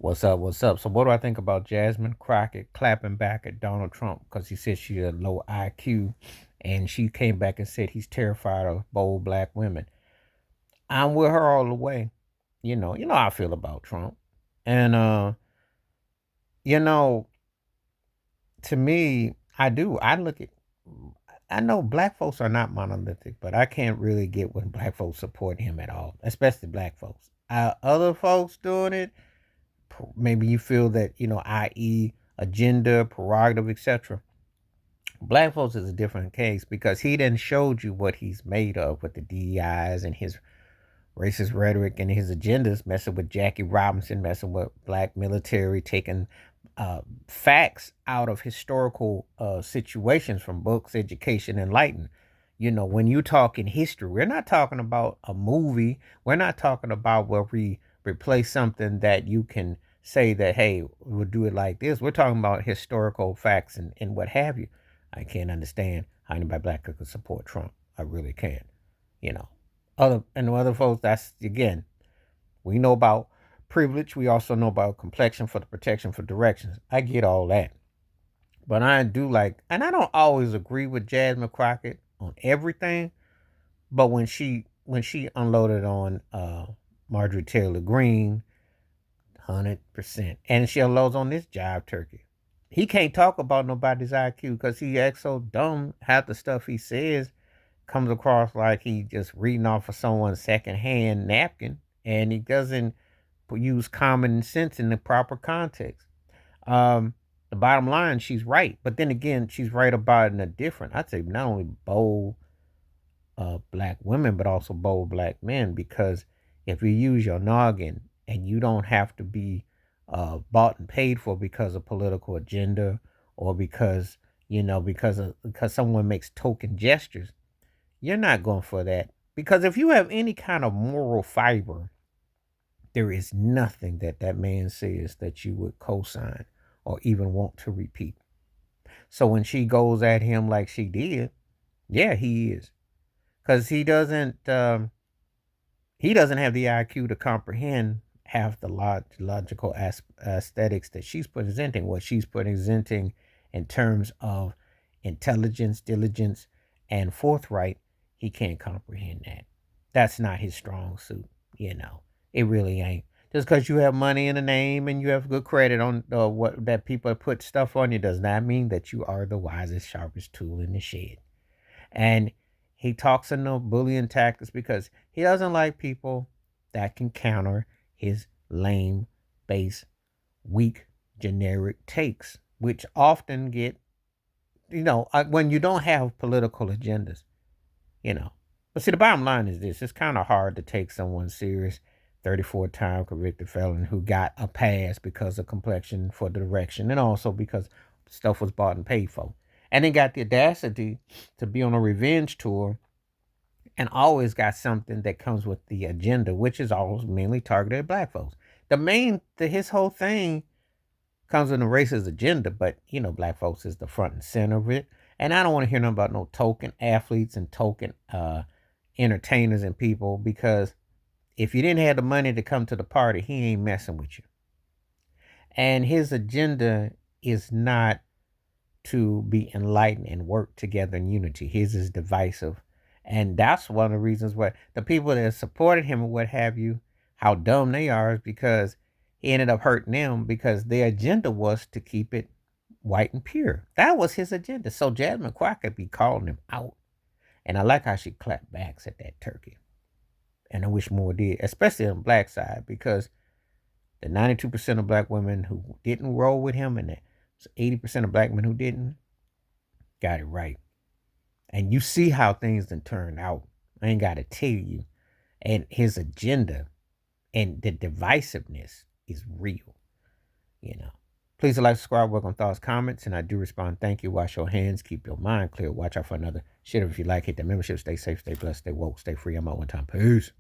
What's up? What's up? So, what do I think about Jasmine Crockett clapping back at Donald Trump because he said she had low IQ, and she came back and said he's terrified of bold black women. I'm with her all the way. You know how I feel about Trump, and you know, to me, I do. I look at. I know black folks are not monolithic, but I can't really get when black folks support him at all, especially black folks. Other folks doing it, maybe you feel that i.e. agenda, prerogative, etc. Black folks is a different case because he didn't showed you what he's made of with the DEIs and his racist rhetoric and his agendas, messing with Jackie Robinson, messing with black military, taking facts out of historical situations from books, education, enlightenment. When you talk in history, we're not talking about a movie. We're not talking about where we replace something that you can say that, hey, we'll do it like this. We're talking about historical facts and what have you. I can't understand how anybody black could support Trump. I really can't. You know, other folks, that's again, we know about privilege. We also know about complexion for the protection for directions. I get all that. But I do like, and I don't always agree with Jasmine Crockett on everything. But when she unloaded on Marjorie Taylor Greene, 100%, and she unloads on this jive turkey. He can't talk about nobody's IQ because he acts so dumb. Half the stuff he says comes across like he just reading off of someone's secondhand napkin, and he doesn't use common sense in the proper context. The bottom line, she's right, but then again, she's right about it in a different. I'd say not only bold black women, but also bold black men, because if you use your noggin and you don't have to be bought and paid for because of political agenda or because someone makes token gestures, you're not going for that. Because if you have any kind of moral fiber, there is nothing that that man says that you would co-sign or even want to repeat. So when she goes at him like she did, yeah, he is, because he doesn't have the IQ to comprehend half the logical aesthetics that she's presenting. What she's presenting in terms of intelligence, diligence, and forthright, he can't comprehend that. That's not his strong suit. It really ain't. Just because you have money in the name and you have good credit on what that people put stuff on you does not mean that you are the wisest, sharpest tool in the shed. And he talks in no bullying tactics because he doesn't like people that can counter his lame, base, weak, generic takes, which often get, when you don't have political agendas, you know. But see, the bottom line is this: it's kind of hard to take someone serious, 34-time convicted felon who got a pass because of complexion for the direction and also because stuff was bought and paid for. And then got the audacity to be on a revenge tour and always got something that comes with the agenda, which is always mainly targeted at black folks. His whole thing comes with a racist agenda, but black folks is the front and center of it. And I don't want to hear nothing about no token athletes and token entertainers and people, because if you didn't have the money to come to the party, he ain't messing with you. And his agenda is not to be enlightened and work together in unity. His is divisive. And that's one of the reasons why the people that supported him and what have you, how dumb they are, is because he ended up hurting them because their agenda was to keep it white and pure. That was his agenda. So Jasmine Crockett be calling him out. And I like how she clapped backs at that turkey. And I wish more did, especially on the black side, because the 92% of black women who didn't roll with him and the 80% of black men who didn't got it right. And you see how things done turned out. I ain't got to tell you. And his agenda and the divisiveness is real. Please like, subscribe, work on thoughts, comments, and I do respond. Thank you. Wash your hands. Keep your mind clear. Watch out for another shit. If you like, hit the membership. Stay safe, stay blessed, stay woke, stay free. I'm out one time. Peace.